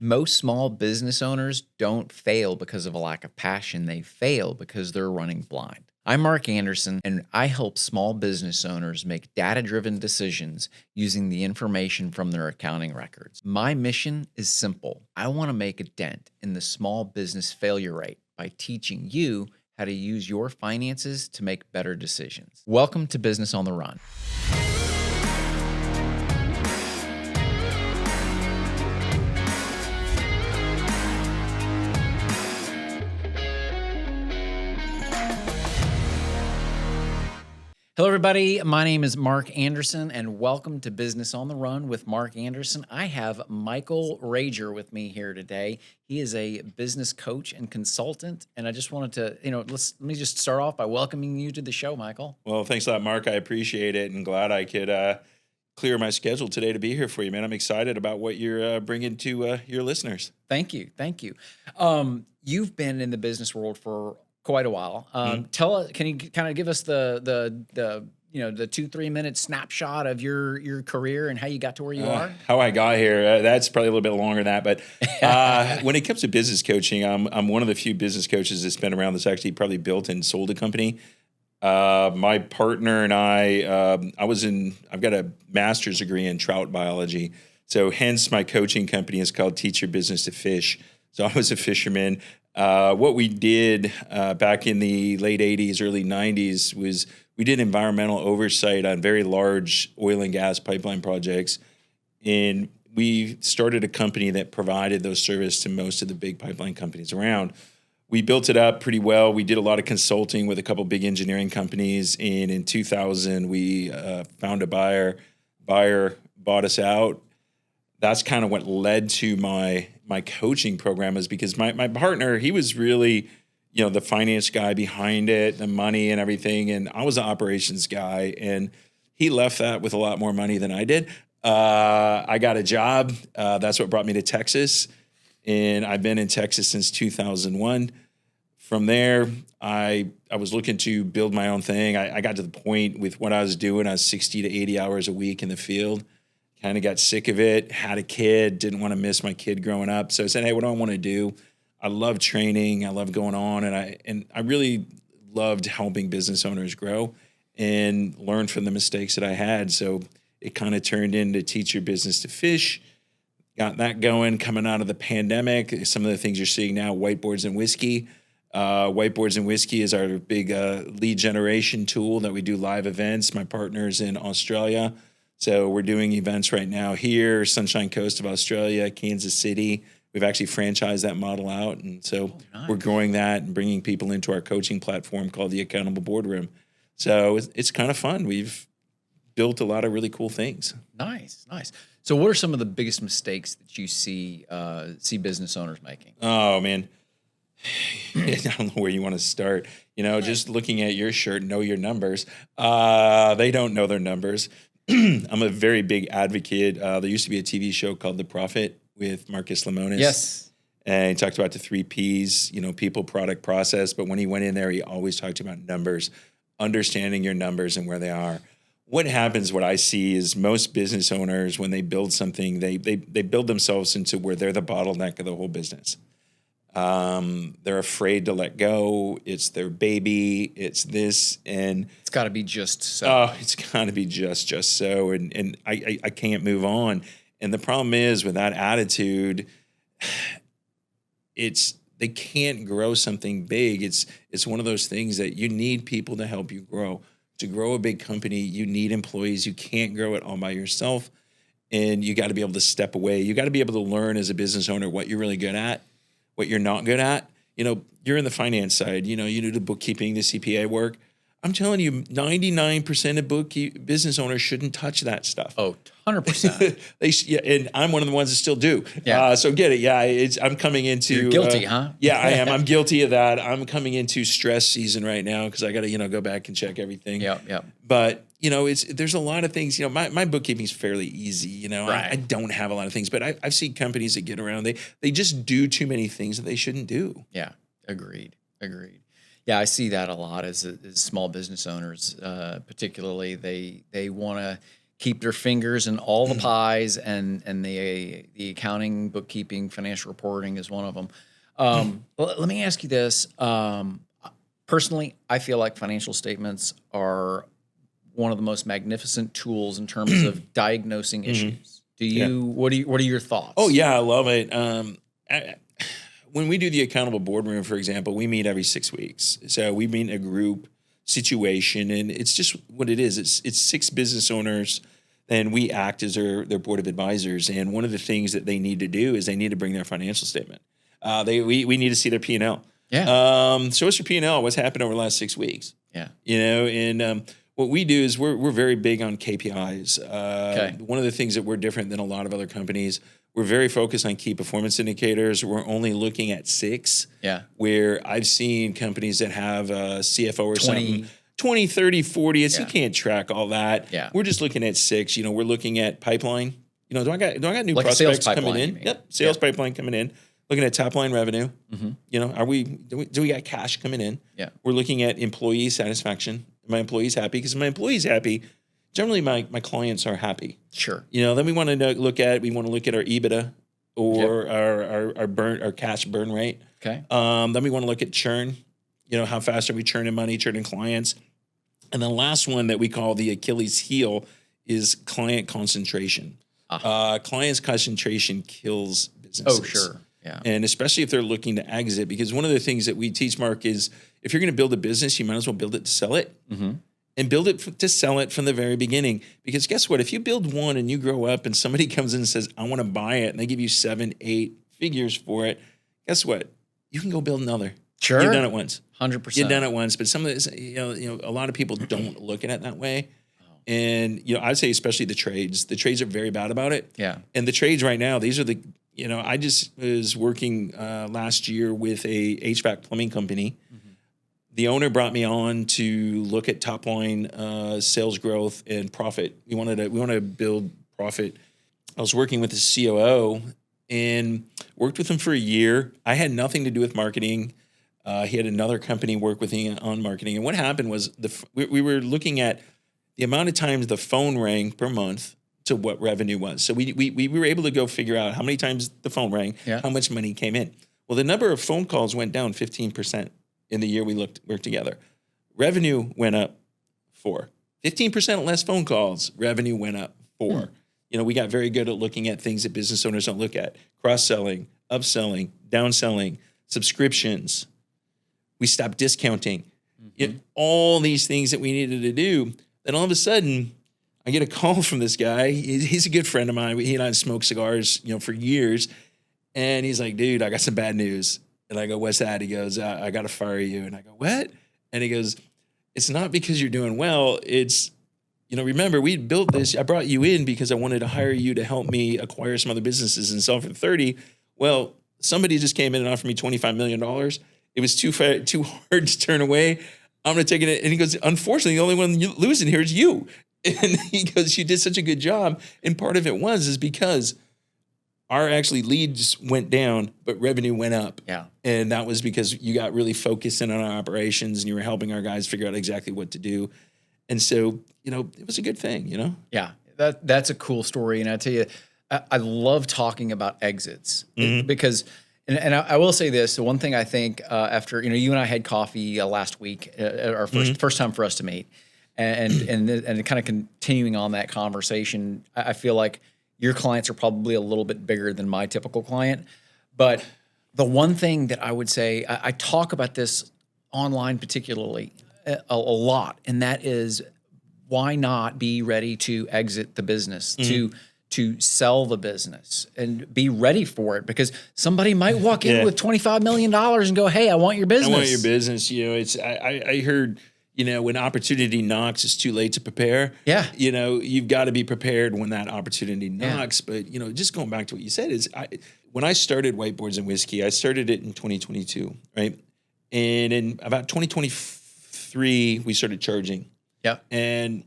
Most small business owners don't fail because of a lack of passion. They fail because they're running blind. I'm Mark Andersen, and I help small business owners make data driven decisions using the information from their accounting records. My mission is simple. I want to make a dent in the small business failure rate by teaching you how to use your finances to make better decisions. Welcome to Business on the Run. Hello, everybody. My name is Mark Andersen, and welcome to Business on the Run with Mark Andersen. I have Michael Rager with me here today. He is a business coach and consultant, and I just wanted to, let me just start off by welcoming you to the show, Michael. Well, thanks a lot, Mark. I appreciate it, and glad I could clear my schedule today to be here for you, man. I'm excited about what you're bringing to your listeners. Thank you. You've been in the business world for quite a while. Can you kind of give us the 2-3 minute snapshot of your career and how you got to where you are? How I got here, that's probably a little bit longer than that. But when it comes to business coaching, I'm one of the few business coaches that's been around that's actually probably built and sold a company. My partner and I've got a master's degree in trout biology. So hence my coaching company is called Teach Your Business to Fish. So I was a fisherman. What we did back in the late 80s, early 90s was we did environmental oversight on very large oil and gas pipeline projects. And we started a company that provided those services to most of the big pipeline companies around. We built it up pretty well. We did a lot of consulting with a couple big engineering companies. And in 2000, we found a buyer. Buyer bought us out. That's kind of what led to my coaching program, is because my partner, he was really, the finance guy behind it, the money and everything. And I was an operations guy, and he left that with a lot more money than I did. I got a job. That's what brought me to Texas. And I've been in Texas since 2001. From there, I was looking to build my own thing. I got to the point with what I was doing. I was 60 to 80 hours a week in the field. Kind of got sick of it, had a kid, didn't want to miss my kid growing up. So I said, hey, what do I want to do? I love training. I love going on. And I really loved helping business owners grow and learn from the mistakes that I had. So it kind of turned into Teach Your Business to Fish. Got that going coming out of the pandemic. Some of the things you're seeing now, whiteboards and whiskey. Whiteboards and whiskey is our big lead generation tool that we do live events. My partner's in Australia. So we're doing events right now here, Sunshine Coast of Australia, Kansas City. We've actually franchised that model out. And so We're growing that and bringing people into our coaching platform called the Accountable Boardroom. So it's kind of fun. We've built a lot of really cool things. Nice. So what are some of the biggest mistakes that you see business owners making? Oh, man. I don't know where you want to start. Just looking at your shirt, know your numbers. They don't know their numbers. I'm a very big advocate. There used to be a TV show called The Profit with Marcus Lemonis. Yes. And he talked about the 3 Ps, people, product, process. But when he went in there, he always talked about numbers, understanding your numbers and where they are. What happens, what I see is most business owners, when they build something, they build themselves into where they're the bottleneck of the whole business. They're afraid to let go. It's their baby. It's this, and it's got to be just so. Oh, it's got to be just so, and I can't move on. And the problem is with that attitude, they can't grow something big. It's one of those things that you need people to help you grow. To grow a big company, you need employees. You can't grow it all by yourself, and you got to be able to step away. You got to be able to learn as a business owner what you're really good at, what you're not good at. You're in the finance side. You do the bookkeeping, the CPA work. I'm telling you, 99% of business owners shouldn't touch that stuff. Oh, 100%. And I'm one of the ones that still do. Yeah. So get it. Yeah, I'm coming into... You're guilty, huh? Yeah, I am. I'm guilty of that. I'm coming into stress season right now because I got to, go back and check everything. Yeah. But, there's a lot of things. My bookkeeping is fairly easy. Right. I don't have a lot of things, but I've seen companies that get around. They just do too many things that they shouldn't do. Yeah, agreed. Yeah, I see that a lot as small business owners, particularly. They want to keep their fingers in all the pies, and the accounting, bookkeeping, financial reporting is one of them. Let me ask you this. Personally, I feel like financial statements are one of the most magnificent tools in terms of diagnosing issues. What are your thoughts? Oh yeah, I love it. When we do the accountable boardroom, for example, we meet every 6 weeks. So we meet in a group situation, and it's just what it is. It's 6 business owners, and we act as their board of advisors. And one of the things that they need to do is they need to bring their financial statement. We need to see their P&L. Yeah. So what's your P&L? What's happened over the last 6 weeks? Yeah. And what we do is we're very big on KPIs. Okay. One of the things that we're different than a lot of other companies, we're very focused on key performance indicators. We're only looking at 6. Yeah. Where I've seen companies that have a CFO or something, 20, 30, 40. You can't track all that. Yeah. We're just looking at 6. We're looking at pipeline. Do I got new like prospects pipeline, coming in? Yep. Sales pipeline coming in. Looking at top line revenue. Do we got cash coming in? Yeah. We're looking at employee satisfaction. Are my employees happy? Because my employees happy, generally my clients are happy. Sure. Then we want to look at our EBITDA or our cash burn rate. Okay. Then we want to look at churn. How fast are we churning money, churning clients? And the last one that we call the Achilles heel is client concentration. Clients concentration kills businesses. Oh, sure. Yeah. And especially if they're looking to exit, because one of the things that we teach, Mark, is if you're going to build a business, you might as well build it to sell it. And build it to sell it from the very beginning. Because guess what? If you build one and you grow up and somebody comes in and says, I want to buy it, and they give you 7, 8 figures for it, guess what? You can go build another. Sure. You've done it once. 100%. You've done it once. But some of this, a lot of people don't look at it that way. And, I'd say especially the trades. The trades are very bad about it. Yeah. And the trades right now, these are the, I just was working last year with a HVAC plumbing company. The owner brought me on to look at top line sales growth and profit. We wanted to build profit. I was working with the COO and worked with him for a year. I had nothing to do with marketing. He had another company work with him on marketing. And what happened was we were looking at the amount of times the phone rang per month to what revenue was. So we were able to go figure out how many times the phone rang, how much money came in. Well, the number of phone calls went down 15%. In the year we worked together. Revenue went up 4. 15% less phone calls. Revenue went up 4. We got very good at looking at things that business owners don't look at. Cross-selling, upselling, downselling, subscriptions. We stopped discounting. All these things that we needed to do. Then all of a sudden, I get a call from this guy. He's a good friend of mine. He and I smoked cigars, for years. And he's like, dude, I got some bad news. And I go, what's that? He goes, I got to fire you. And I go, what? And he goes, it's not because you're doing well. It's, remember, we built this. I brought you in because I wanted to hire you to help me acquire some other businesses and sell for 30. Well, somebody just came in and offered me $25 million. It was too hard to turn away. I'm going to take it. And he goes, unfortunately, the only one losing here is you. And he goes, you did such a good job. And part of it is because our leads went down, but revenue went up. Yeah. And that was because you got really focused in on our operations and you were helping our guys figure out exactly what to do. And so, it was a good thing, Yeah. That's a cool story. And I tell you, I love talking about exits because, and I will say this, the one thing I think after, you and I had coffee last week, our first time for us to meet, and kind of continuing on that conversation, I feel like your clients are probably a little bit bigger than my typical client. But the one thing that I would say, I talk about this online particularly a lot, and that is why not be ready to exit the business, to sell the business and be ready for it, because somebody might walk in with $25 million and go, hey, I want your business. I want your business. I heard, when opportunity knocks, it's too late to prepare. Yeah. You've got to be prepared when that opportunity knocks. Yeah. But, just going back to what you said is when I started Whiteboards and Whiskey, I started it in 2022, right? And in about 2023, we started charging. Yeah. And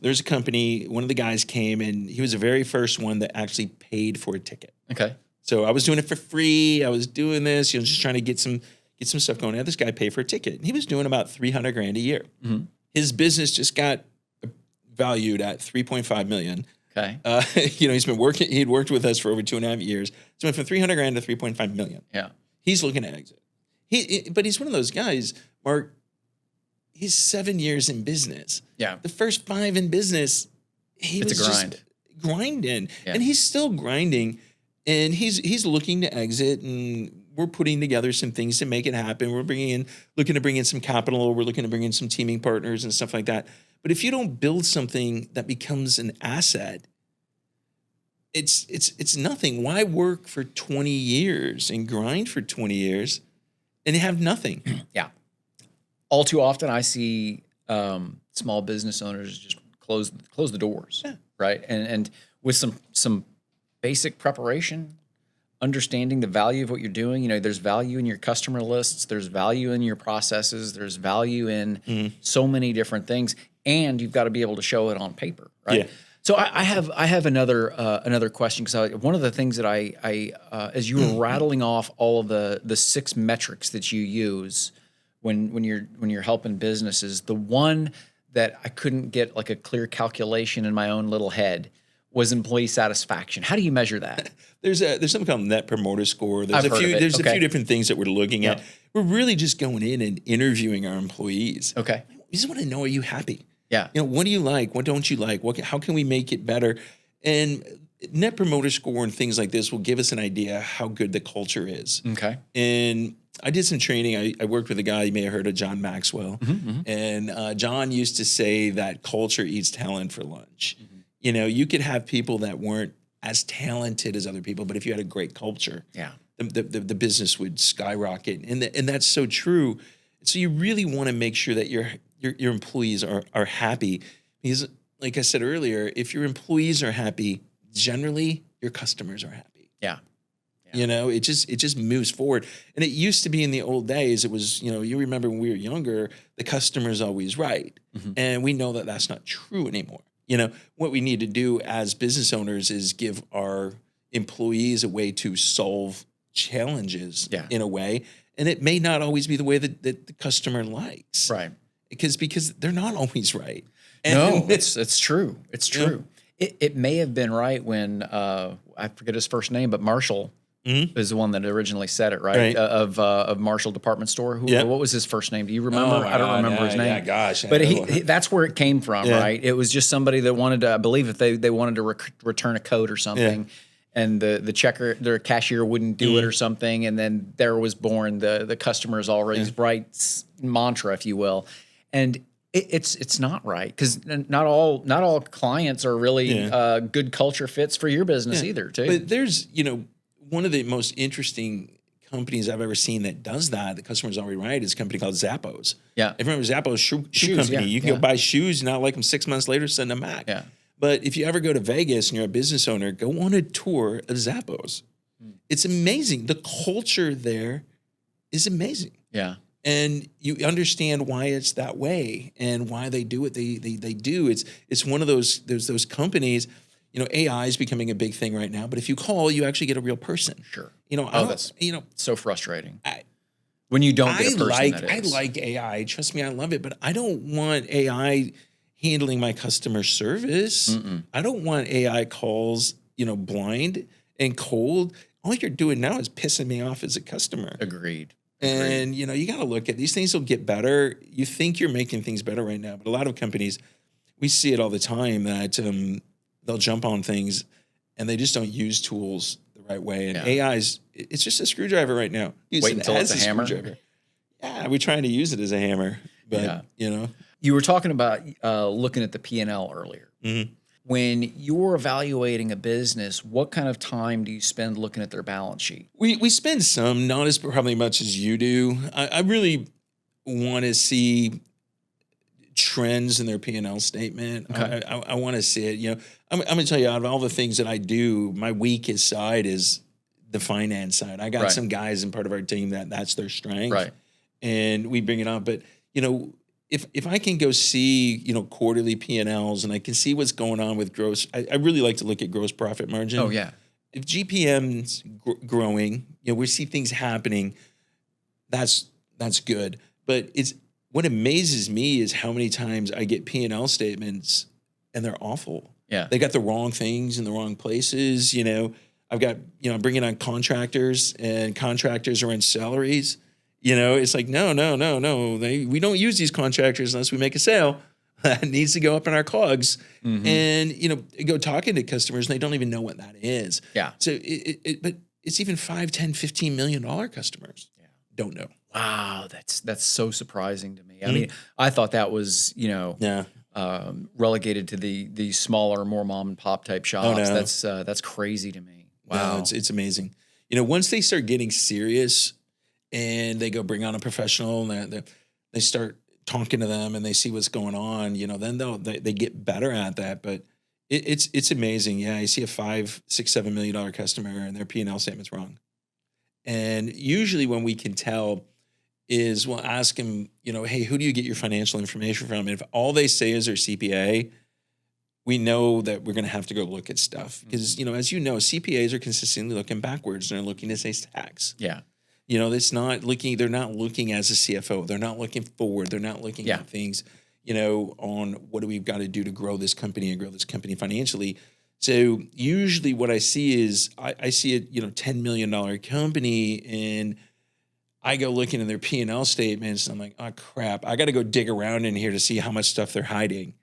there's a company, one of the guys came and he was the very first one that actually paid for a ticket. Okay. So I was doing it for free. I was doing this, just trying to get some stuff going. I had this guy pay for a ticket. He was doing about $300,000 a year. His business just got valued at 3.5 million. Okay. He'd worked with us for over 2.5 years. So went from 300 grand to 3.5 million. Yeah. He's looking to exit. But he's one of those guys, Mark, he's 7 years in business. Yeah. The first 5 in business, It's a grind. just grinding. Yeah. And he's still grinding. And he's looking to exit, and we're putting together some things to make it happen. We're looking to bring in some capital. We're looking to bring in some teaming partners and stuff like that. But if you don't build something that becomes an asset, it's nothing. Why work for 20 years and grind for 20 years and have nothing? Yeah. All too often, I see small business owners just close the doors, Yeah. right? And with some basic preparation, understanding the value of what you're doing. There's value in your customer lists. There's value in your processes. There's value in so many different things, and you've got to be able to show it on paper, right? Yeah. So I have another question, because one of the things that I as you were rattling off all of the 6 metrics that you use when you're helping businesses, the one that I couldn't get like a clear calculation in my own little head was employee satisfaction. How do you measure that? There's something called Net Promoter Score. I've heard of it. There's Okay. a few different things that we're looking at. Yeah. We're really just going in and interviewing our employees. Okay. We just want to know, are you happy? Yeah. What do you like? What don't you like? How can we make it better? And Net Promoter Score and things like this will give us an idea how good the culture is. Okay. And I did some training. I worked with a guy, you may have heard of John Maxwell. And John used to say that culture eats talent for lunch. You could have people that weren't as talented as other people, but if you had a great culture, Yeah. the business would skyrocket. And that's so true. So you really want to make sure that your employees are happy, because like I said earlier, if your employees are happy, generally your customers are happy. Yeah. It just moves forward. And it used to be in the old days, it was, you remember when we were younger, the customer's always right. And we know that that's not true anymore. What we need to do as business owners is give our employees a way to solve challenges in a way. And it may not always be the way that the customer likes. Right. Because they're not always right. No, it's true. It's true. It may have been right when I forget his first name, but Marshall is the one that originally said it, right? Of Marshall Department Store. What was his first name? Do you remember? I don't remember his name. Yeah, gosh. But that's where it came from, right? It was just somebody that wanted to, I believe, if they wanted to return a code or something, and their cashier wouldn't do it or something, and then there was born the customer's always right mantra, if you will, and. It's not right, because not all clients are really good culture fits for your business either, too. But there's one of the most interesting companies I've ever seen that does that. The customer's already right. Is a company called Zappos. Yeah, if you remember Zappos shoe company, you can go buy shoes, not like them 6 months later, send them back. Yeah. But if you ever go to Vegas and you're a business owner, go on a tour of Zappos. It's amazing. The culture there is amazing. Yeah. And you understand why it's that way and why they do what they do. It's one of those companies. AI is becoming a big thing right now. But if you call, you actually get a real person. Sure. That's so frustrating when you don't get a person. I like AI. Trust me, I love it. But I don't want AI handling my customer service. I don't want AI calls blind and cold. All you're doing now is pissing me off as a customer. Agreed. And, you got to look at these things will get better. You think you're making things better right now, but a lot of companies, we see it all the time that they'll jump on things and they just don't use tools the right way. And AI's, it's just a screwdriver right now. Wait until it's a hammer. Yeah, we're trying to use it as a hammer, but You were talking about looking at the P&L earlier. When you're evaluating a business, what kind of time do you spend looking at their balance sheet? We spend some, not as probably much as you do. I really want to see trends in their P&L statement. Okay. I want to see it. I'm going to tell you, out of all the things that I do, my weakest side is the finance side. I got some guys in part of our team that's their strength, and we bring it up. But if I can go see, quarterly P&Ls and I can see what's going on with gross, I really like to look at gross profit margin. Oh, yeah. If GPM's growing, we see things happening, that's good. But what amazes me is how many times I get P&L statements and they're awful. Yeah. They got the wrong things in the wrong places. I've got, I'm bringing on contractors, and contractors are in salaries. It's like, no. We don't use these contractors unless we make a sale. That needs to go up in our COGS. Mm-hmm. And, go talking to customers, and they don't even know what that is. Yeah. So but it's even $5, $10, $15 million customers. Yeah. Don't know. Wow. That's so surprising to me. I mean, I thought that was, relegated to the smaller, more mom and pop type shops. Oh, no. That's crazy to me. Wow. No, it's amazing. Once they start getting serious and they go bring on a professional, and they start talking to them and they see what's going on, then they get better at that. But it's amazing. Yeah, you see a $5, $6, $7 million customer and their P&L statement's wrong. And usually when we can tell is we'll ask them, hey, who do you get your financial information from? And if all they say is their CPA, we know that we're going to have to go look at stuff. Because, as you know, CPAs are consistently looking backwards. They're looking to save tax. Yeah. They're not looking as a CFO. They're not looking forward. They're not looking at things, on what do we got to do to grow this company and grow this company financially. So usually what I see is I see a, $10 million company, and I go looking at their P&L statements, and I'm like, oh crap, I got to go dig around in here to see how much stuff they're hiding,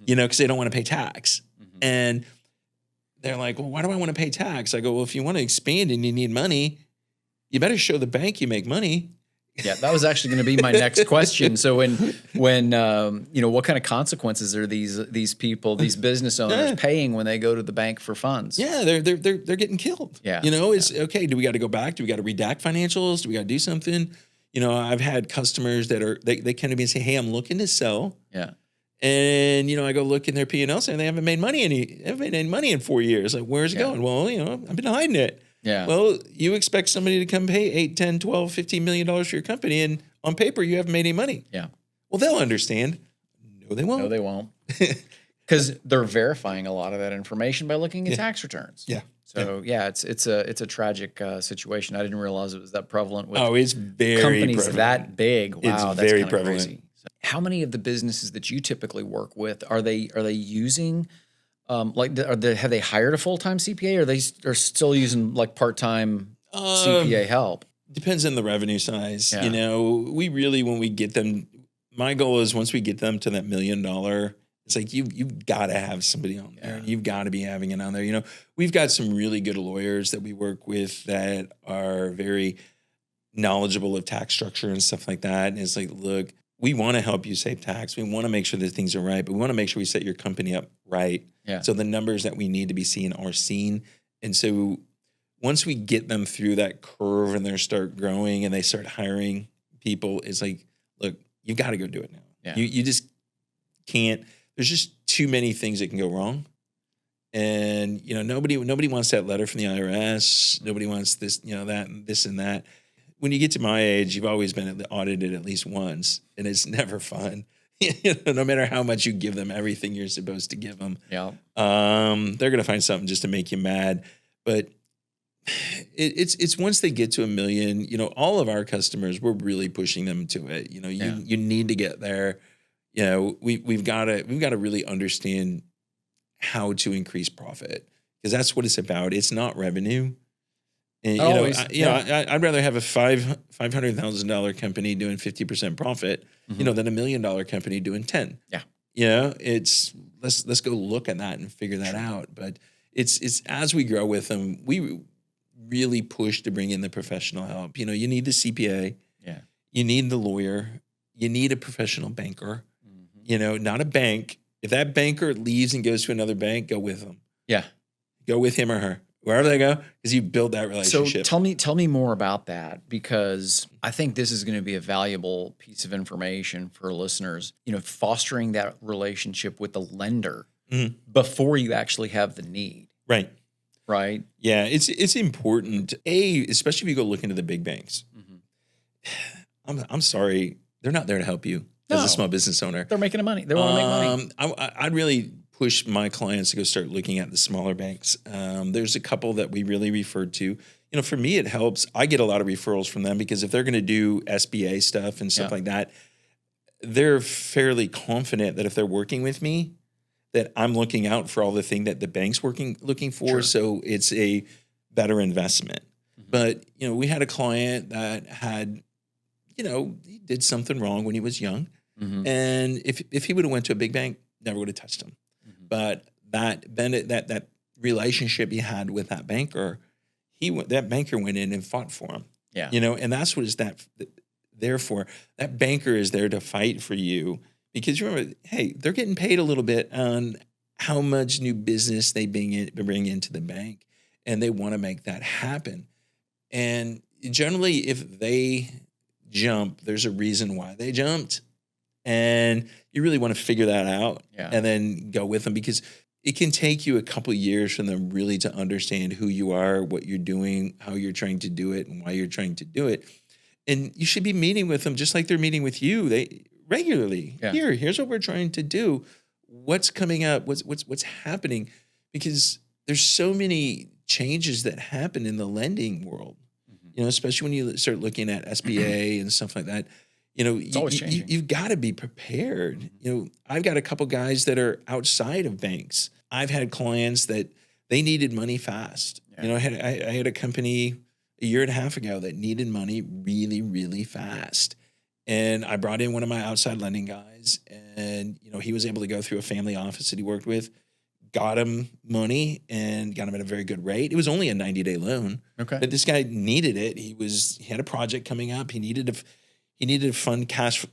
because they don't want to pay tax. And they're like, well, why do I want to pay tax? I go, well, if you want to expand and you need money, you better show the bank you make money. Yeah, that was actually going to be my next question. So when what kind of consequences are these people, these business owners paying when they go to the bank for funds? Yeah, they're getting killed. Yeah. It's okay. Do we got to go back? Do we got to redact financials? Do we got to do something? I've had customers that they come to me and say, hey, I'm looking to sell. Yeah. And, I go look in their P&L and they haven't made any money in 4 years. Like, where's it going? Well, I've been hiding it. Yeah. Well, you expect somebody to come pay 8, 10, 12, $15 million for your company, and on paper you haven't made any money. Yeah. Well, they'll understand. No, they won't. No, they won't. Because they're verifying a lot of that information by looking at tax returns. Yeah. So it's a tragic situation. I didn't realize it was that prevalent with it's very companies prevalent. that big. Wow, It's that's very kind of prevalent. crazy. So how many of the businesses that you typically work with are they using? Have they hired a full-time CPA, or are still using like part-time CPA help? Depends on the revenue size. Yeah. We really, when we get them, my goal is once we get them to that $1 million, it's like you've got to have somebody on there. Yeah. You've got to be having it on there. We've got some really good lawyers that we work with that are very knowledgeable of tax structure and stuff like that. And it's like, look, we want to help you save tax. We want to make sure that things are right, but we want to make sure we set your company up right. Yeah. So the numbers that we need to be seen are seen. And so once we get them through that curve and they start growing and they start hiring people, it's like, look, you've got to go do it now. Yeah. You just can't. There's just too many things that can go wrong. And, nobody wants that letter from the IRS. Nobody wants this, that and this and that. When you get to my age, you've always been audited at least once, and it's never fun. No matter how much you give them everything you're supposed to give them. Yeah. They're going to find something just to make you mad. But it's once they get to $1 million, all of our customers, we're really pushing them to it. You need to get there. We've got to really understand how to increase profit, because that's what it's about. It's not revenue. And, I'd rather have a $500,000 company doing 50% profit, than $1 million company doing 10. Yeah. It's let's go look at that and figure that out. But it's as we grow with them, we really push to bring in the professional help. You need the CPA. Yeah. You need the lawyer. You need a professional banker. Not a bank. If that banker leaves and goes to another bank, go with them. Yeah. Go with him or her. Wherever they go, because you build that relationship. So tell me more about that, because I think this is going to be a valuable piece of information for listeners. Fostering that relationship with the lender before you actually have the need. Right. Right. Yeah, it's important. Especially if you go look into the big banks. I'm sorry, they're not there to help you as a small business owner. They're making money. They want to make money. I'd really push my clients to go start looking at the smaller banks. There's a couple that we really referred to. For me, it helps. I get a lot of referrals from them because if they're going to do SBA stuff and stuff like that, they're fairly confident that if they're working with me, that I'm looking out for all the thing that the bank's looking for. Sure. So it's a better investment. But, we had a client that had, he did something wrong when he was young. And if he would have went to a big bank, never would have touched him. But that relationship he had with that banker, that banker went in and fought for him. Yeah. And that's what is that there for. That banker is there to fight for you because remember, hey, they're getting paid a little bit on how much new business they bring into the bank, and they want to make that happen. And generally, if they jump, there's a reason why they jumped. And you really want to figure that out and then go with them because it can take you a couple of years for them really to understand who you are, what you're doing, how you're trying to do it, and why you're trying to do it. And you should be meeting with them just like they're meeting with you. They regularly. Yeah. Here's what we're trying to do. What's coming up? What's happening? Because there's so many changes that happen in the lending world. Especially when you start looking at SBA and stuff like that. You've got to be prepared. I've got a couple guys that are outside of banks. I've had clients that they needed money fast. Yeah. I had a company a year and a half ago that needed money really, really fast. And I brought in one of my outside lending guys and, he was able to go through a family office that he worked with, got him money and got him at a very good rate. It was only a 90-day loan. Okay. But this guy needed it. He had a project coming up. He needed to fund cash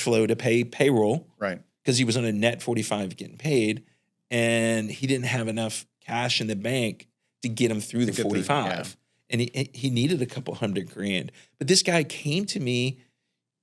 flow to pay payroll. Right. Because he was on a net 45 getting paid. And he didn't have enough cash in the bank to get him through the 45. And he needed a couple $100,000. But this guy came to me.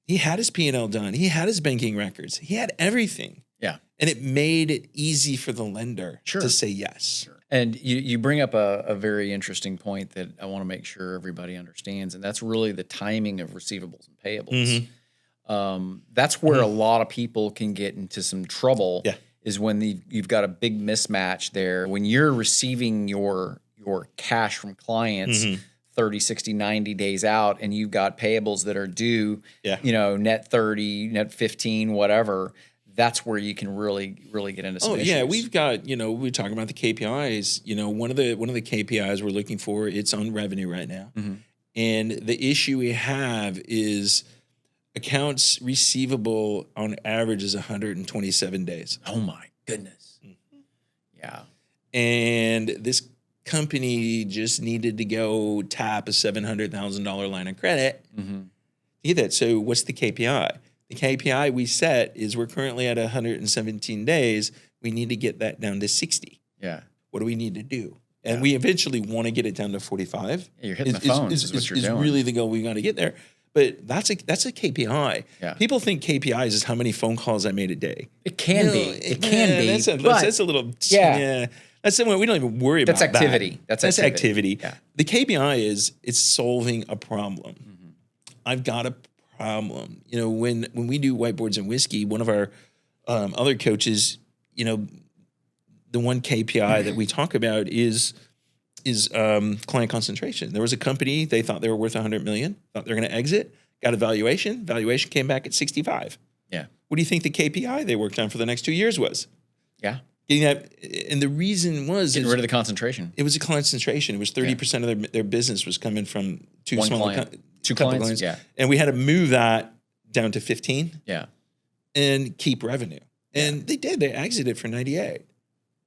He had his P&L done. He had his banking records. He had everything. Yeah. And it made it easy for the lender to say yes. Sure. And you bring up a very interesting point that I want to make sure everybody understands, and that's really the timing of receivables and payables. That's where a lot of people can get into some trouble is when you've got a big mismatch there. When you're receiving your cash from clients 30, 60, 90 days out, and you've got payables that are due, net 30, net 15, whatever, that's where you can really get into some issues. We've got, we're talking about the KPIs. One of the KPIs we're looking for, it's on revenue right now. And the issue we have is accounts receivable on average is 127 days. Oh my goodness. Yeah. And this company just needed to go tap a $700,000 line of credit to get that. So what's the KPI? The KPI we set is we're currently at 117 days. We need to get that down to 60. Yeah. What do we need to do? And we eventually want to get it down to 45. Yeah, you're hitting the phone. Is what you're doing. Really the goal we got to get there. But that's a KPI. Yeah. People think KPIs is how many phone calls I made a day. It can be. It can be. That's a little. Yeah. That's something we don't even worry about. That's activity. That's activity. Yeah. The KPI is it's solving a problem. I've got a problem. When we do whiteboards and whiskey, one of our other coaches, the one KPI that we talk about is client concentration. There was a company, they thought they were worth $100 million, thought they're going to exit, got a valuation came back at 65. Yeah. What do you think the KPI they worked on for the next 2 years was? Yeah. Getting that, and the reason was getting rid of the concentration. It was a concentration. It was 30% of their business was coming from two clients. Yeah. And we had to move that down to 15. Yeah. And keep revenue. And they did. They exited for 98.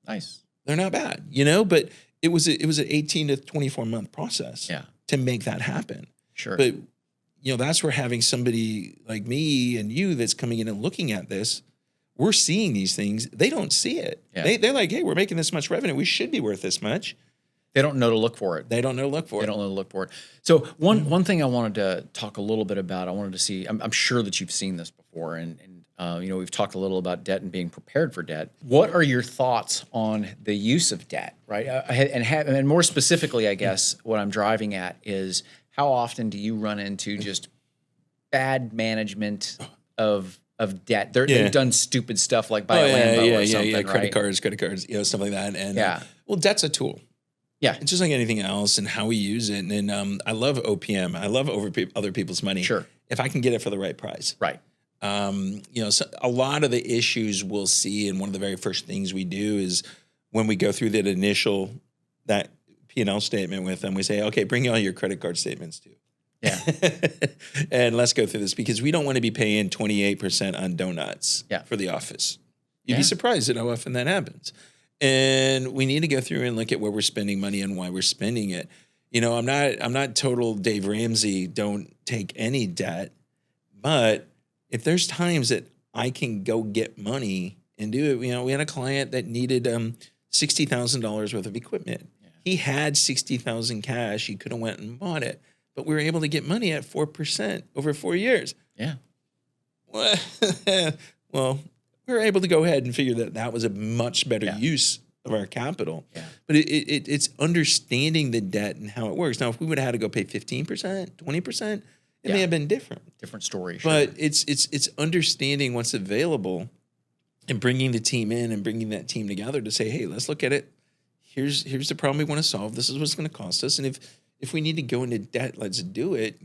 Nice. They're not bad, but it was an 18 to 24 month process to make that happen. Sure. But that's where having somebody like me and you that's coming in and looking at this, we're seeing these things. They don't see it. Yeah. They're like, hey, we're making this much revenue. We should be worth this much. They don't know to look for it. They don't know to look for it. So one thing I wanted to talk a little bit about, I wanted to see, I'm sure that you've seen this before, and we've talked a little about debt and being prepared for debt. What are your thoughts on the use of debt, right? And more specifically, I guess, what I'm driving at is how often do you run into just bad management of debt? They've done stupid stuff like buy a Lambo or something, credit cards, stuff like that. And well, debt's a tool. Yeah, it's just like anything else, and how we use it. And I love OPM. I love other people's money. Sure, if I can get it for the right price. Right. So a lot of the issues we'll see, and one of the very first things we do is when we go through that P&L statement with them, we say, okay, bring all your credit card statements too. Yeah. And let's go through this because we don't want to be paying 28% on donuts for the office. You'd be surprised at how often that happens. And we need to go through and look at where we're spending money and why we're spending it. I'm not total Dave Ramsey, don't take any debt, but if there's times that I can go get money and do it, we had a client that needed $60,000 worth of equipment. Yeah. He had $60,000 cash. He could have went and bought it, but we were able to get money at 4% over 4 years. Yeah. Well, we were able to go ahead and figure that was a much better use of our capital. Yeah. But it's understanding the debt and how it works. Now, if we would have had to go pay 15%, 20%, it may have been different. Different story. But it's understanding what's available and bringing the team in and bringing that team together to say, hey, let's look at it. Here's the problem we want to solve. This is what's going to cost us. And if we need to go into debt, let's do it.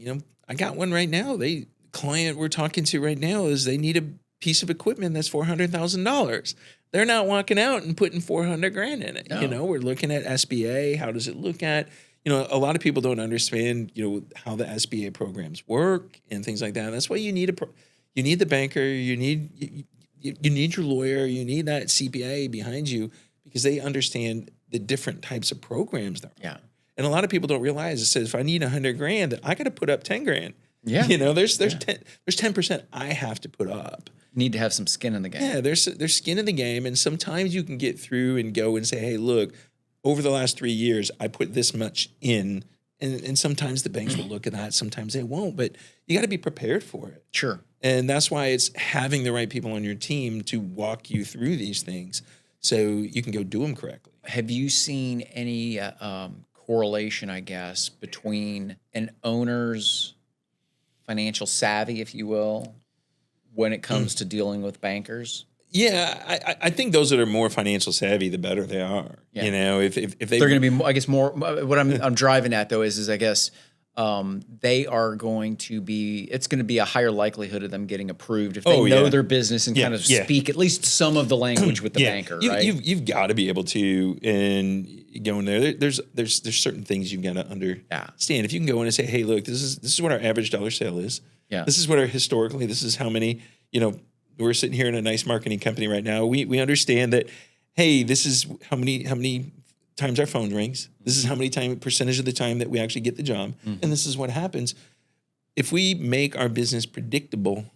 I got one right now. The client we're talking to right now is they need a piece of equipment that's $400,000. They're not walking out and putting $400,000 in it. No. We're looking at SBA. How does it look at? A lot of people don't understand, how the SBA programs work and things like that. That's why you need the banker, you need your lawyer, you need that CPA behind you because they understand the different types of programs there are. Yeah. And a lot of people don't realize it says if I need $100,000, I got to put up $10,000. Yeah. There's 10% I have to put up. Need to have some skin in the game. Yeah, there's skin in the game, and sometimes you can get through and go and say, hey, look. Over the last 3 years, I put this much in, and sometimes the banks will look at that, sometimes they won't, but you got to be prepared for it. Sure. And that's why it's having the right people on your team to walk you through these things so you can go do them correctly. Have you seen any correlation, I guess, between an owner's financial savvy, if you will, when it comes to dealing with bankers? Yeah, I think those that are more financial savvy, the better they are. Yeah. If they're going to be, I guess, more. What I'm driving at though is I guess they are going to be. It's going to be a higher likelihood of them getting approved if they know their business and kind of speak at least some of the language with the banker. Right? You've got to be able to and go in there. There's certain things you've got to understand. If you can go in and say, hey, look, this is what our average dollar sale is. Yeah. This is what historically. This is how many. We're sitting here in a nice marketing company right now. We understand that, hey, this is how many times our phone rings. This is how many percentage of the time that we actually get the job. Mm-hmm. And this is what happens. If we make our business predictable,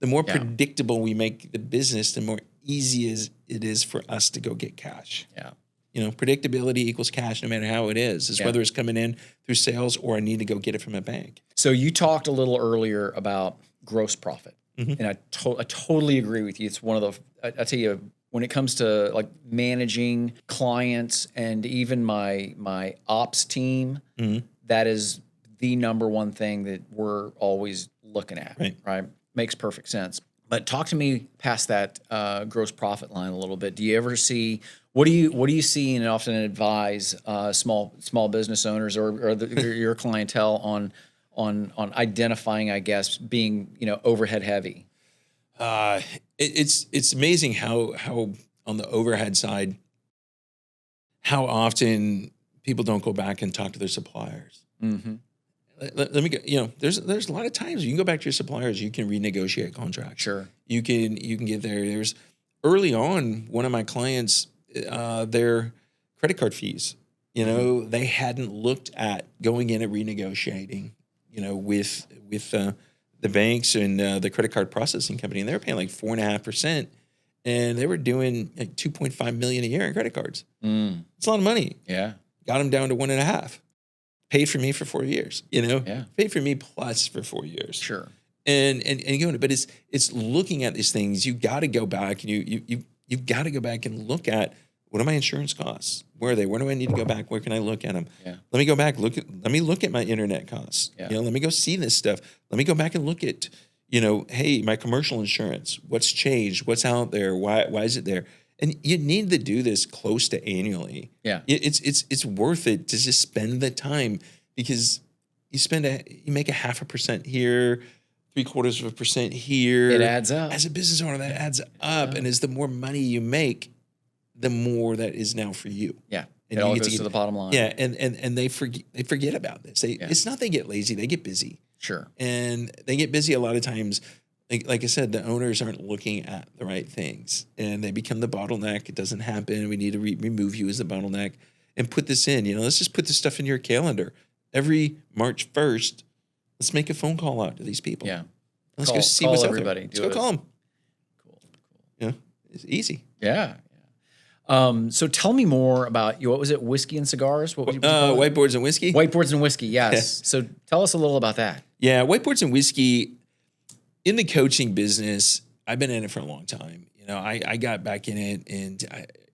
the more predictable we make the business, the more easy it is for us to go get cash. Yeah. Predictability equals cash no matter how it is. Whether it's coming in through sales or I need to go get it from a bank. So you talked a little earlier about gross profit. Mm-hmm. And I totally agree with you. It's one of the, I tell you, when it comes to like managing clients and even my ops team, that is the number one thing that we're always looking at, right? Makes perfect sense. But talk to me past that gross profit line a little bit. Do you ever see, what do you see and often advise small business owners or your clientele on identifying, I guess, being overhead heavy? It's amazing how on the overhead side, how often people don't go back and talk to their suppliers. Mm-hmm. Let me go. There's a lot of times you can go back to your suppliers. You can renegotiate contracts. Sure, you can get there. There's early on one of my clients, their credit card fees. They hadn't looked at going in and renegotiating. With the banks and the credit card processing company, and they were paying like 4.5%, and they were doing like $2.5 million a year in credit cards. It's a lot of money. Yeah, got them down to 1.5. Paid for me for 4 years. Paid for me plus for 4 years. Sure. And but it's looking at these things. You got to go back and you've got to go back and look at. What are my insurance costs? Where are they? Where do I need to go back? Where can I look at them? Yeah. Let me go back. Let me look at my internet costs. Yeah. Let me go see this stuff. Let me go back and look at, hey, my commercial insurance. What's changed? What's out there? Why is it there? And you need to do this close to annually. Yeah. It's worth it to just spend the time because you make 0.5% here, 0.75% here. It adds up. As a business owner, that adds up. And as the more money you make, the more that is now for you. Yeah. And it all goes to the bottom line. Yeah. And they forget about this. It's not they get lazy, they get busy. Sure. And they get busy a lot of times. Like I said, the owners aren't looking at the right things and they become the bottleneck. It doesn't happen. We need to remove you as the bottleneck and put this in. Let's just put this stuff in your calendar. Every March 1st, let's make a phone call out to these people. Yeah. Let's go see what's out there. Let's go call them. Cool. Yeah. It's easy. Yeah. So tell me more about what was it? Whiskey and cigars? What was Whiteboards and whiskey? Whiteboards and whiskey. Yes. Yeah. So tell us a little about that. Yeah. Whiteboards and whiskey. In the coaching business, I've been in it for a long time. I got back in it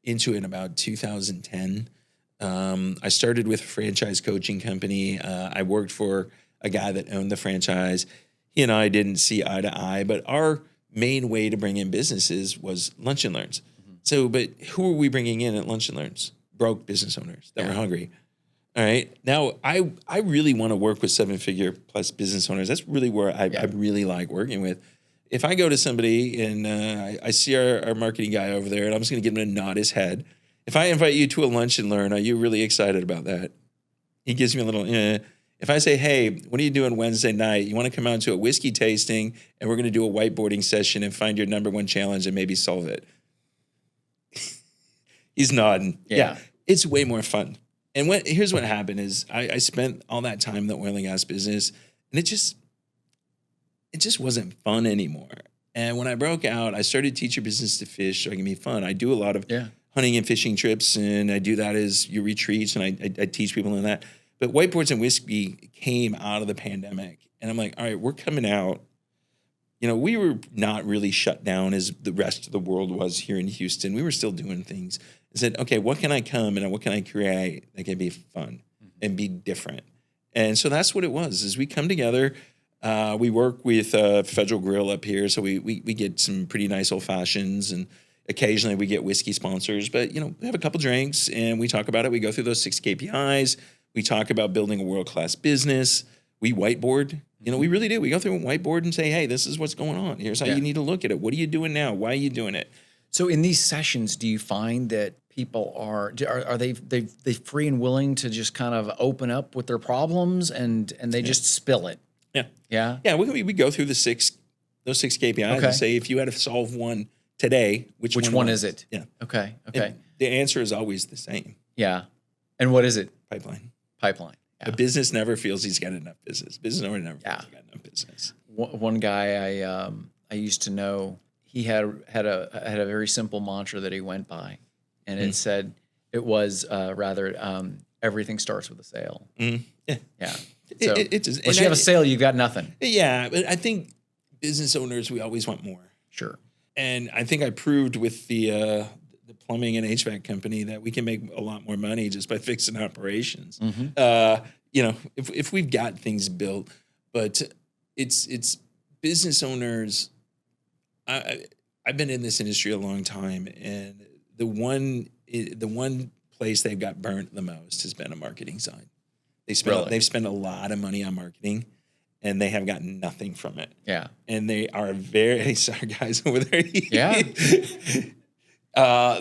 into it in about 2010. I started with a franchise coaching company. I worked for a guy that owned the franchise. He and I didn't see eye to eye, but our main way to bring in businesses was lunch and learns. So, but who are we bringing in at lunch and learns? Broke business owners that were hungry. All right. Now, I really want to work with 7-figure plus business owners. That's really where I really like working with. If I go to somebody and I see our marketing guy over there and I'm just going to get him to nod his head. If I invite you to a lunch and learn, are you really excited about that? He gives me a little, If I say, hey, what are you doing Wednesday night? You want to come out to a whiskey tasting and we're going to do a whiteboarding session and find your number one challenge and maybe solve it. He's nodding. Yeah. It's way more fun. And here's what happened is I spent all that time in the oil and gas business and it just wasn't fun anymore. And when I broke out, I started to teach your business to fish so it can be fun. I do a lot of hunting and fishing trips and I do that as your retreats and I teach people in that. But whiteboards and whiskey came out of the pandemic and I'm like, all right, we're coming out. We were not really shut down as the rest of the world was here in Houston. We were still doing things. I said, okay, what can I come and what can I create that can be fun and be different? And so that's what it was, is we come together. We work with Federal Grill up here. So we get some pretty nice old fashions and occasionally we get whiskey sponsors, but we have a couple drinks and we talk about it. We go through those 6 KPIs. We talk about building a world-class business. We whiteboard. We really do. We go through a whiteboard and say, hey, this is what's going on. Here's how you need to look at it. What are you doing now? Why are you doing it? So in these sessions, do you find that people are they free and willing to just kind of open up with their problems and they just spill it? Yeah. We go through those 6 KPIs and say, if you had to solve one today, which one is it? Yeah. Okay. And the answer is always the same. Yeah. And what is it? Pipeline. Yeah. A business never feels he's got enough business. Business owner never feels he's got enough business. One guy I used to know, he had a very simple mantra that he went by, and it said everything starts with a sale. Yeah. So unless you have a sale, you've got nothing. Yeah, but I think business owners, we always want more. Sure. And I think I proved with the plumbing and HVAC company that we can make a lot more money just by fixing operations. If we've got things built, but it's business owners. I've been in this industry a long time, and the one place they've got burnt the most has been a marketing side. They've spent a lot of money on marketing, and they have gotten nothing from it. Yeah, and they are very sorry guys over there. Yeah,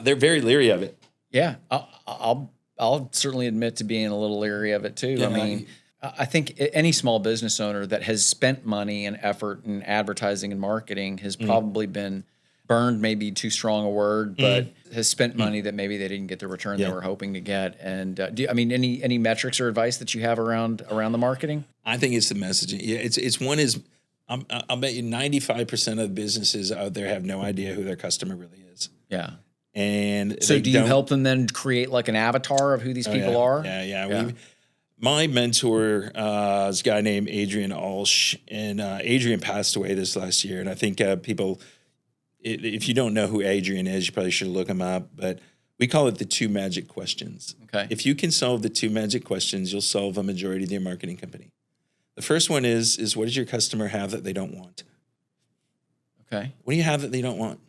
they're very leery of it. Yeah, I'll certainly admit to being a little leery of it too. Yeah, I mean, I think any small business owner that has spent money and effort in advertising and marketing has probably been burned, maybe too strong a word, but has spent money that maybe they didn't get the return they were hoping to get. And any metrics or advice that you have around the marketing? I think it's the messaging. Yeah, it's one is I'll bet you 95% of the businesses out there have no idea who their customer really is. Yeah. And so do you help them then create like an avatar of who these people are? Yeah. My mentor is a guy named Adrian Alsh, and Adrian passed away this last year. And I think people, if you don't know who Adrian is, you probably should look him up. But we call it the 2 magic questions. Okay. If you can solve the 2 magic questions, you'll solve a majority of your marketing company. The first one is what does your customer have that they don't want? Okay. What do you have that they don't want?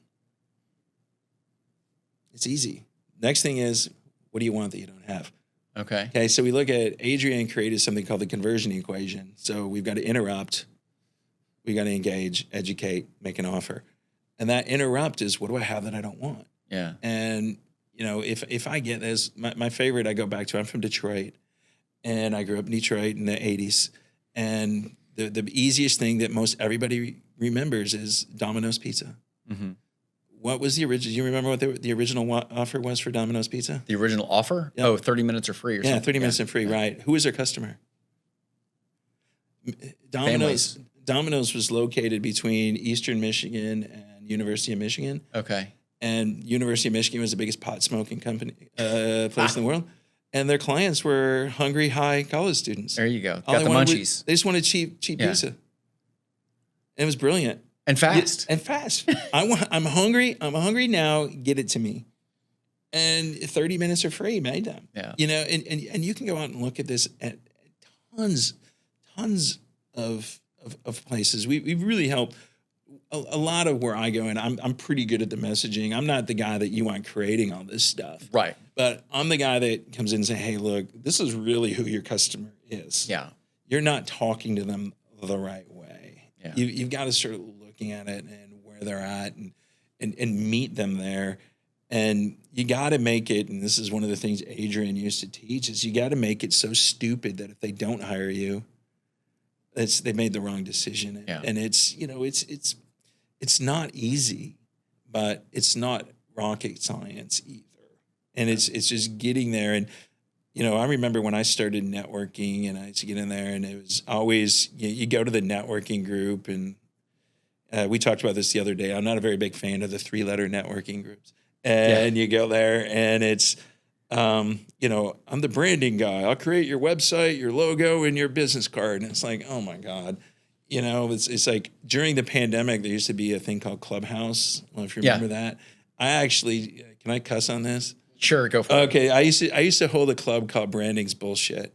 It's easy. Next thing is, what do you want that you don't have? Okay, so we look at Adrian created something called the conversion equation. So we've got to interrupt We got to engage, educate, make an offer. And that interrupt is, what do I have that I don't want? Yeah. And, if I get this, my favorite I go back to, I'm from Detroit, and I grew up in Detroit in the 80s. And the easiest thing that most everybody remembers is Domino's Pizza. Mm-hmm. What was the original? Do you remember what the original offer was for Domino's Pizza? The original offer? Yeah. Oh, 30 minutes are free or something. Yeah, 30 minutes and free, right. Who was their customer? Domino's was located between Eastern Michigan and University of Michigan. Okay. And University of Michigan was the biggest pot smoking company place in the world. And their clients were hungry, high college students. There you go. Got the munchies. They just wanted cheap pizza. And it was brilliant. And fast. I'm hungry. I'm hungry now. Get it to me. And 30 minutes are free. Made them. Yeah. And you can go out and look at this at tons of places. We really help a lot of where I go, and I'm pretty good at the messaging. I'm not the guy that you want creating all this stuff. Right. But I'm the guy that comes in and say, hey, look, this is really who your customer is. Yeah. You're not talking to them the right way. Yeah. You've got to start looking at it and where they're at and meet them there. And you got to make it, and this is one of the things Adrian used to teach, is you got to make it so stupid that if they don't hire you, they made the wrong decision. Yeah. And it's not easy, but it's not rocket science either. And it's just getting there. And, I remember when I started networking and I used to get in there, and it was always, you go to the networking group, and we talked about this the other day. I'm not a very big fan of the 3-letter networking groups. And you go there and it's, I'm the branding guy. I'll create your website, your logo, and your business card. And it's like, oh my God. It's like during the pandemic, there used to be a thing called Clubhouse. I don't know if you remember that. I actually, can I cuss on this? Sure, go for it. Okay, I used to hold a club called Branding's Bullshit.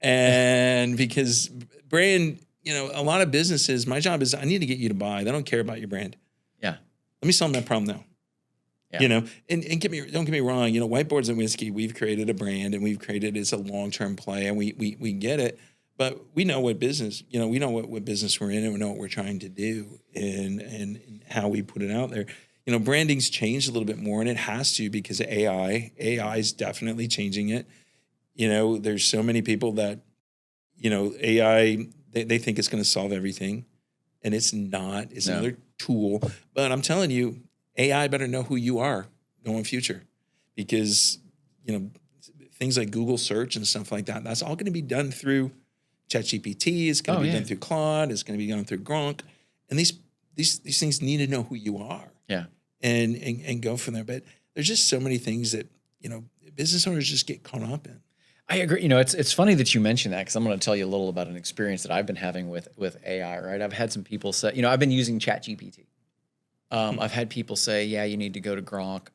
And because brand, a lot of businesses, my job is I need to get you to buy. They don't care about your brand. Yeah. Let me solve that problem now. Yeah. And don't get me wrong, Whiteboards and Whiskey, we've created a brand and we've created it as a long-term play, and we get it. But we know what business, we know what business we're in, and we know what we're trying to do and how we put it out there. Branding's changed a little bit more, and it has to because of AI. AI is definitely changing it. There's so many people that, AI, they think it's going to solve everything, and it's not. It's another tool. But I'm telling you, AI better know who you are going future, because, things like Google search and stuff like that, that's all going to be done through ChatGPT. It's going to be done through Claude. It's going to be done through Gronk. And these things need to know who you are. Yeah. And go from there. But there's just so many things that, business owners just get caught up in. I agree. It's funny that you mentioned that, because I'm going to tell you a little about an experience that I've been having with AI, right? I've had some people say, I've been using ChatGPT. I've had people say, yeah, you need to go to Grok,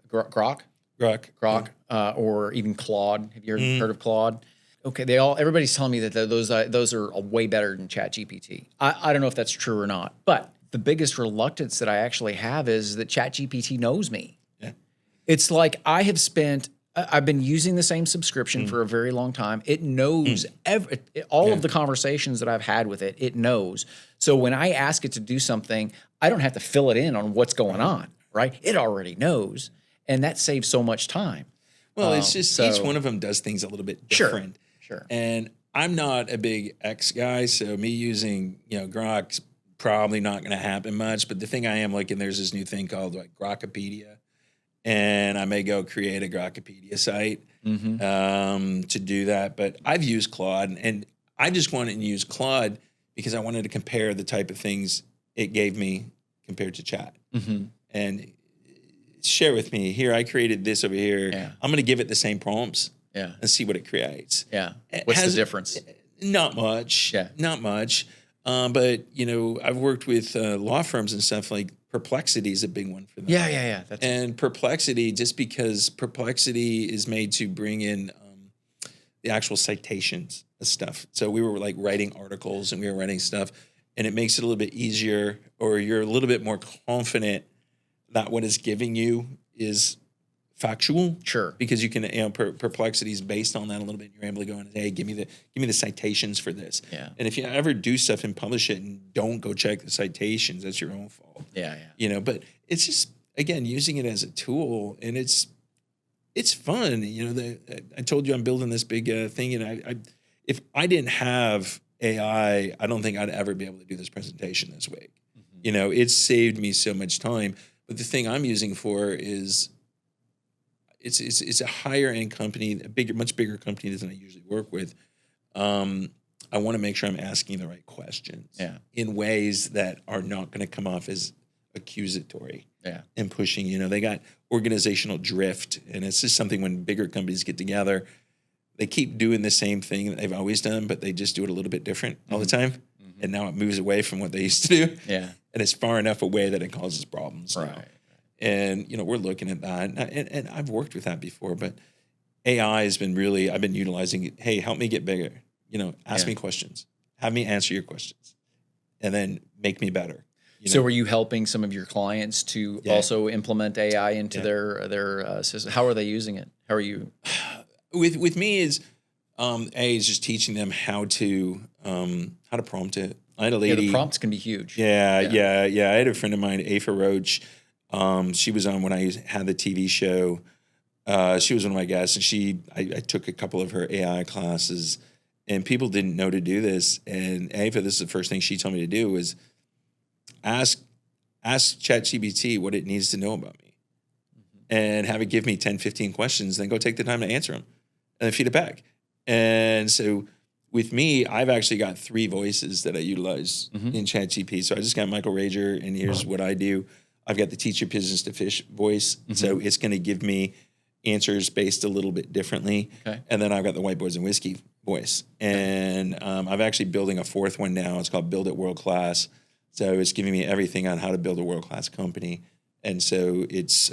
or even Claude. Have you heard of Claude? Okay, everybody's telling me that those are way better than ChatGPT. I don't know if that's true or not, but the biggest reluctance that I actually have is that ChatGPT knows me. Yeah. It's like I've been using the same subscription for a very long time. It knows all of the conversations that I've had with it. It knows. So when I ask it to do something, I don't have to fill it in on what's going on, right? It already knows, and that saves so much time. Well, it's just each one of them does things a little bit different. Sure. And I'm not a big X guy, so me using, Grok's probably not going to happen much. But the thing I am looking, there's this new thing called like Grokopedia, and I may go create a Grokopedia site to do that. But I've used Claude, and I just wanted to use Claude because I wanted to compare the type of things it gave me compared to Chat. And share with me, here, I created this over here. Yeah. I'm going to give it the same prompts and see what it creates. Yeah. What's the difference? Not much. Yeah. Not much. But, I've worked with law firms and stuff. Like Perplexity is a big one for them. Yeah. And Perplexity, just because Perplexity is made to bring in the actual citations of stuff. So we were like writing articles and we were writing stuff, and it makes it a little bit easier, or you're a little bit more confident that what it's giving you is factual. Sure. Because you can, perplexities based on that a little bit. You're able to go and, hey, give me the citations for this. Yeah. And if you ever do stuff and publish it and don't go check the citations, that's your own fault. Yeah. Yeah. But it's just, again, using it as a tool, and it's fun. I told you I'm building this big thing, and if I didn't have AI, I don't think I'd ever be able to do this presentation this week. Mm-hmm. It's saved me so much time. But the thing I'm using for is it's a higher end company, much bigger company than I usually work with. I want to make sure I'm asking the right questions in ways that are not going to come off as accusatory and pushing. They got organizational drift, and it's just something when bigger companies get together, they keep doing the same thing that they've always done, but they just do it a little bit different all the time. Mm-hmm. And now it moves away from what they used to do. Yeah. And it's far enough away that it causes problems. Right. Now. And, we're looking at that. And I've worked with that before, but AI has been I've been utilizing it. Hey, help me get bigger. Ask me questions. Have me answer your questions. And then make me better. So are you helping some of your clients to also implement AI into their system? How are they using it? How are you? With me is just teaching them how to prompt it. I had a lady. The prompts can be huge. Yeah. I had a friend of mine, Afa Roach. She was on when I had the TV show. She was one of my guests, and I took a couple of her AI classes, and people didn't know to do this. And Afa, this is the first thing she told me to do was ask ChatGPT what it needs to know about me, and have it give me 10, 15 questions, then go take the time to answer them and then feed it back. And so with me, I've actually got 3 voices that I utilize in ChatGPT. So I just got Michael Rager, and here's what I do. I've got the teach your business to fish voice. So it's going to give me answers based a little bit differently. Okay. And then I've got the whiteboards and whiskey voice. And I'm actually building a 4th one now. It's called Build It World Class. So it's giving me everything on how to build a world-class company. And so it's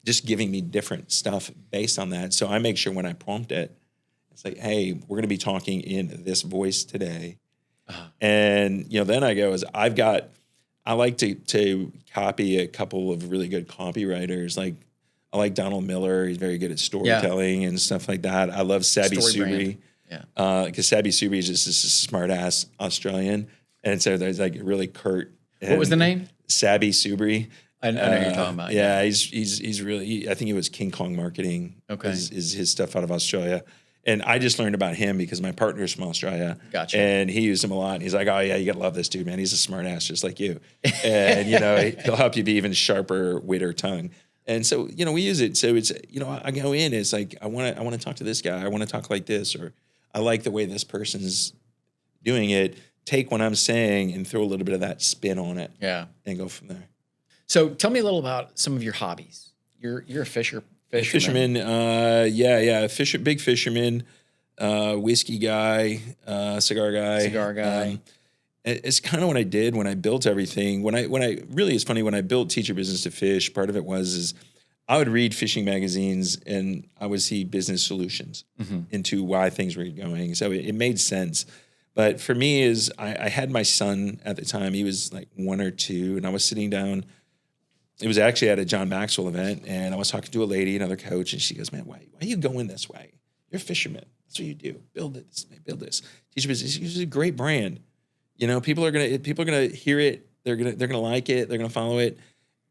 just giving me different stuff based on that. So I make sure when I prompt it, it's like, hey, we're going to be talking in this voice today. And, then I go, I like to copy a couple of really good copywriters. Like, I like Donald Miller. He's very good at storytelling and stuff like that. I love Sabi Subri. Because Sabi Subri is just a smart ass Australian. And so there's like really curt. What was the name? Sabi Subri. I know who you're talking about. Yeah, he's really. I think it was King Kong Marketing. Okay, is his stuff out of Australia, and I just learned about him because my partner's from Australia. Gotcha. And he used him a lot. And he's like, oh yeah, you gotta love this dude, man. He's a smart ass just like you, and he'll help you be even sharper, wittier tongue. And so we use it. So it's I go in. It's like I want to talk to this guy. I want to talk like this, or I like the way this person's doing it. Take what I'm saying and throw a little bit of that spin on it. Yeah, and go from there. So tell me a little about some of your hobbies. You're a fisherman. Big fisherman, whiskey guy, cigar guy. It's kind of what I did when I built everything. It's funny, when I built Teach Your Business to Fish, part of it was I would read fishing magazines and I would see business solutions into why things were going. So it made sense. But for me I had my son at the time. He was like 1 or 2, and I was sitting down. It was actually at a John Maxwell event, and I was talking to a lady, another coach, and she goes, man, why are you going this way? You're a fisherman. That's what you do. Build this. Teach Your Business. It's a great brand. People are gonna hear it. They're gonna like it. They're gonna follow it.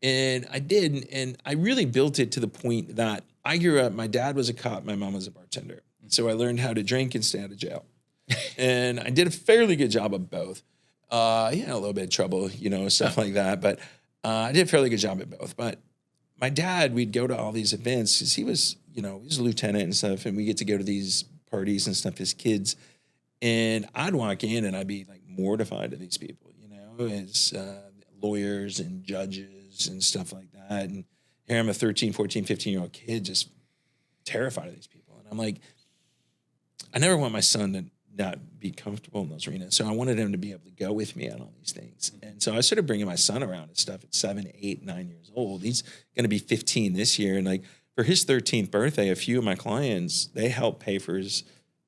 And I did, and I really built it to the point that I grew up. My dad was a cop. My mom was a bartender. So I learned how to drink and stay out of jail. And I did a fairly good job of both. A little bit of trouble, stuff like that. But I did a fairly good job at both. But my dad, we'd go to all these events because he was a lieutenant and stuff, and we get to go to these parties and stuff as kids. And I'd walk in and I'd be like mortified to these people, as lawyers and judges and stuff like that. And here I'm a 13, 14, 15-year-old kid just terrified of these people. And I'm like, I never want my son to not be comfortable in those arenas. So I wanted him to be able to go with me on all these things. And so I started bringing my son around and stuff at 7, 8, 9 years old. He's going to be 15 this year. And like for his 13th birthday, a few of my clients, they helped pay for his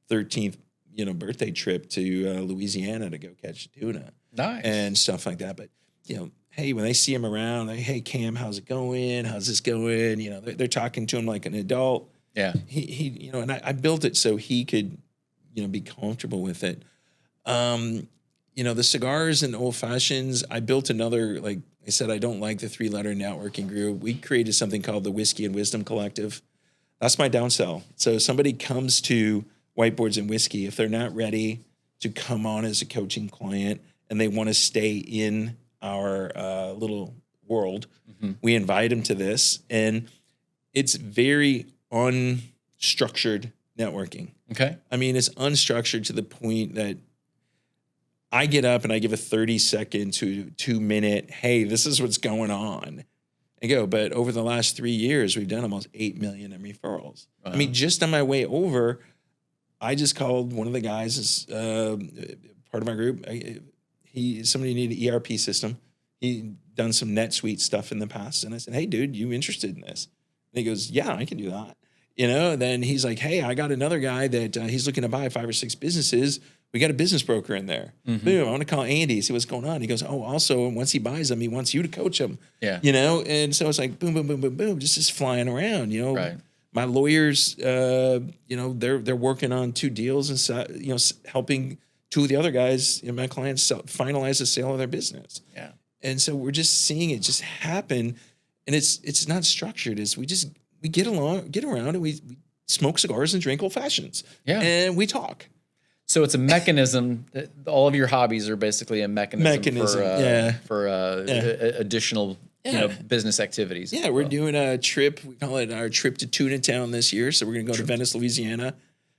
13th, birthday trip to Louisiana to go catch tuna. Nice. And stuff like that. But, hey, when they see him around, like, hey, Cam, how's it going? How's this going? You know, they're talking to him like an adult. Yeah. He you know, and I built it so he could, you know, be comfortable with it. You know, the cigars and old fashions, I built another, like I said, I don't like the 3-letter networking group. We created something called the Whiskey and Wisdom Collective. That's my downsell. So somebody comes to Whiteboards and Whiskey, if they're not ready to come on as a coaching client and they want to stay in our little world, we invite them to this. And it's very unstructured networking. Okay. I mean, it's unstructured to the point that I get up and I give a 30-second to 2-minute, hey, this is what's going on. And go, but over the last 3 years, we've done almost 8 million in referrals. I mean, just on my way over, I just called one of the guys as part of my group. Somebody needed an ERP system. He done some NetSuite stuff in the past. And I said, hey, dude, you interested in this? And he goes, yeah, I can do that. You know, and then he's like, hey, I got another guy that he's looking to buy 5 or 6 businesses. We got a business broker in there. Boom, I want to call Andy, see what's going on. He goes, oh, also, once he buys them, he wants you to coach him. Yeah. You know, and so it's like boom, boom, boom, boom, boom, just flying around, you know. Right. My lawyers, you know, they're working on 2 deals and, you know, helping 2 of the other guys, you know, my clients finalize the sale of their business. Yeah. And so we're just seeing it just happen. And it's not structured. We get around and we smoke cigars and drink old fashions. Yeah. And we talk. So it's a mechanism. All of your hobbies are basically a mechanism for additional you know, business activities. Yeah, we're doing a trip. We call it our trip to Tuna Town this year. So we're going to go to Venice, Louisiana.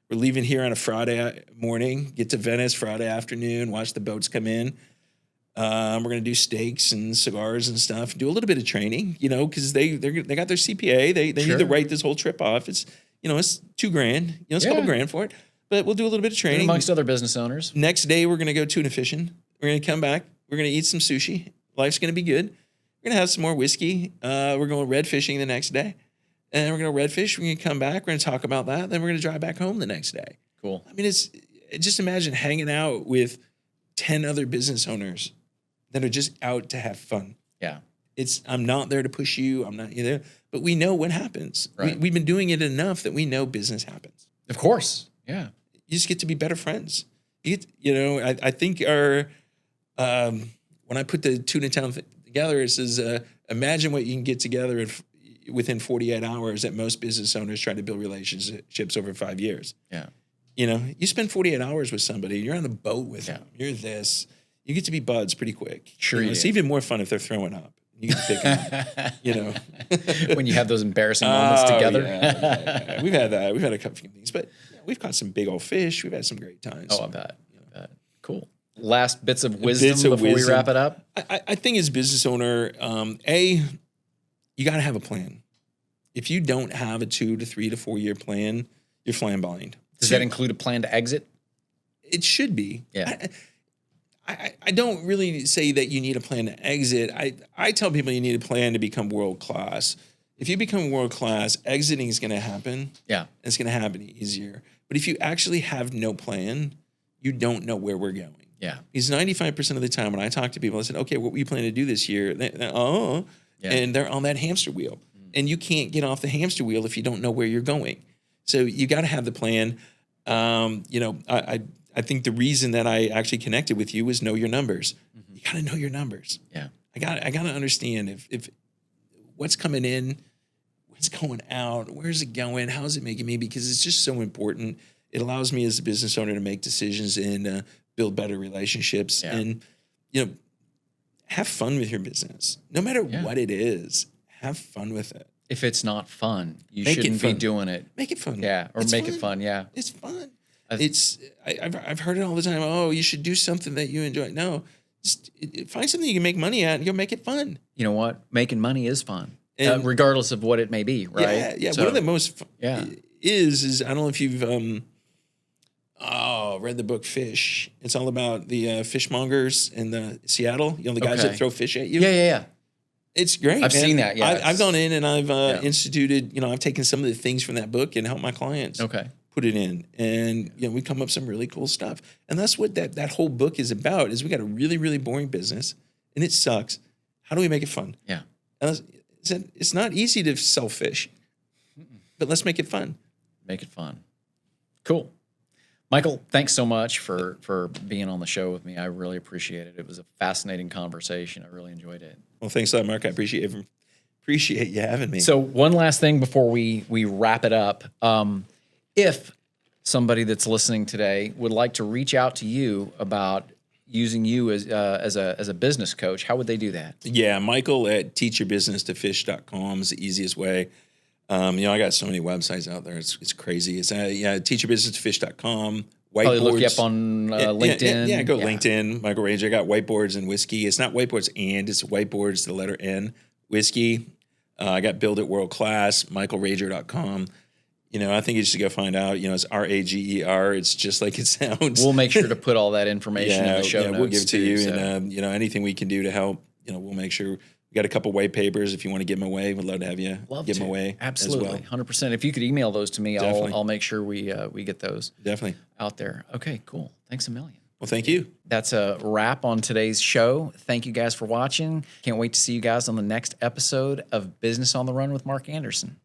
We're leaving here on a Friday morning, get to Venice Friday afternoon, watch the boats come in. We're going to do steaks and cigars and stuff. Do a little bit of training, you know, because they got their CPA. They need to write this whole trip off. It's, you know, it's $2,000. You know, it's a couple grand for it. But we'll do a little bit of training. Amongst other business owners. Next day, we're going to go tuna fishing. We're going to come back. We're going to eat some sushi. Life's going to be good. We're going to have some more whiskey. We're going red fishing the next day. And we're going to red fish. We're going to come back. We're going to talk about that. Then we're going to drive back home the next day. Cool. I mean, just imagine hanging out with 10 other business owners that are just out to have fun. Yeah. I'm not there to push you. I'm not there. But we know what happens. Right. We've been doing it enough that we know business happens. Of course. Yeah. You just get to be better friends. You know, I think our when I put the Tuna Town together, it says, imagine what you can get together within 48 hours that most business owners try to build relationships over 5 years. Yeah. You know, you spend 48 hours with somebody, you're on a boat with them, you're this, you get to be buds pretty quick. Sure. You know, it's even more fun if they're throwing up. You get to pick them up, you know. When you have those embarrassing moments together. Yeah. We've had that. We've had a couple of things, but we've caught some big old fish. We've had some great times. Oh, I bet. Cool. Last bits of wisdom before we wrap it up. I think as a business owner, you got to have a plan. If you don't have a 2 to 3 to 4 year plan, you're flying blind. Does that include a plan to exit? It should be. Yeah. I don't really say that you need a plan to exit. I tell people you need a plan to become world class. If you become world class, exiting is going to happen. Yeah. It's going to happen easier. But if you actually have no plan, you don't know where we're going. Yeah. Because 95% of the time when I talk to people, I said, okay, what we plan to do this year? And they're on that hamster wheel. And you can't get off the hamster wheel if you don't know where you're going. So you got to have the plan. You know, I think the reason that I actually connected with you was know your numbers. Mm-hmm. You got to know your numbers. Yeah. I got to understand if what's coming in, what's going out, where's it going, how is it making me? Because it's just so important. It allows me as a business owner to make decisions and build better relationships and, you know, have fun with your business. No matter what it is, have fun with it. If it's not fun, you shouldn't be doing it. Make it fun. Yeah, or make it fun, yeah. It's fun. I've heard it all the time. Oh, you should do something that you enjoy. No, just find something you can make money at and go make it fun. You know what? Making money is fun, regardless of what it may be, right? Yeah. So, one of the most is I don't know if you've read the book Fish. It's all about the fishmongers in Seattle. You know, the guys that throw fish at you. Yeah. It's great. I've seen that. Yeah, I've gone in and I've instituted. You know, I've taken some of the things from that book and helped my clients. Put it in, and you know, we come up with some really cool stuff. And that's what that whole book is about. Is we got a really, really boring business, and it sucks. How do we make it fun? Yeah. And it's not easy to sell fish, but let's make it fun. Make it fun. Cool. Michael, thanks so much for being on the show with me. I really appreciate it. It was a fascinating conversation. I really enjoyed it. Well, thanks a lot, Mark. I appreciate you having me. So one last thing before we wrap it up. If somebody that's listening today would like to reach out to you about using you as a business coach, how would they do that? Yeah, Michael at teachyourbusinesstofish.com is the easiest way. I got so many websites out there. It's crazy. It's teachyourbusinesstofish.com. Whiteboards. Probably look you up on LinkedIn. Yeah, go LinkedIn. Michael Ranger. I got whiteboards and whiskey. It's not whiteboards it's whiteboards, the letter N, whiskey. I got Build It World Class, michaelrager.com. I think you should go find out. It's RAGER. It's just like it sounds. We'll make sure to put all that information in the show notes. We'll give it to you. So. And, anything we can do to help, we'll make sure. We got a couple white papers. If you want to give them away, we'd love to have you give them away. Absolutely, as well. 100%. If you could email those to me, I'll make sure we get those definitely out there. Okay, cool. Thanks a million. Well, thank you. That's a wrap on today's show. Thank you guys for watching. Can't wait to see you guys on the next episode of Business on the Run with Mark Andersen.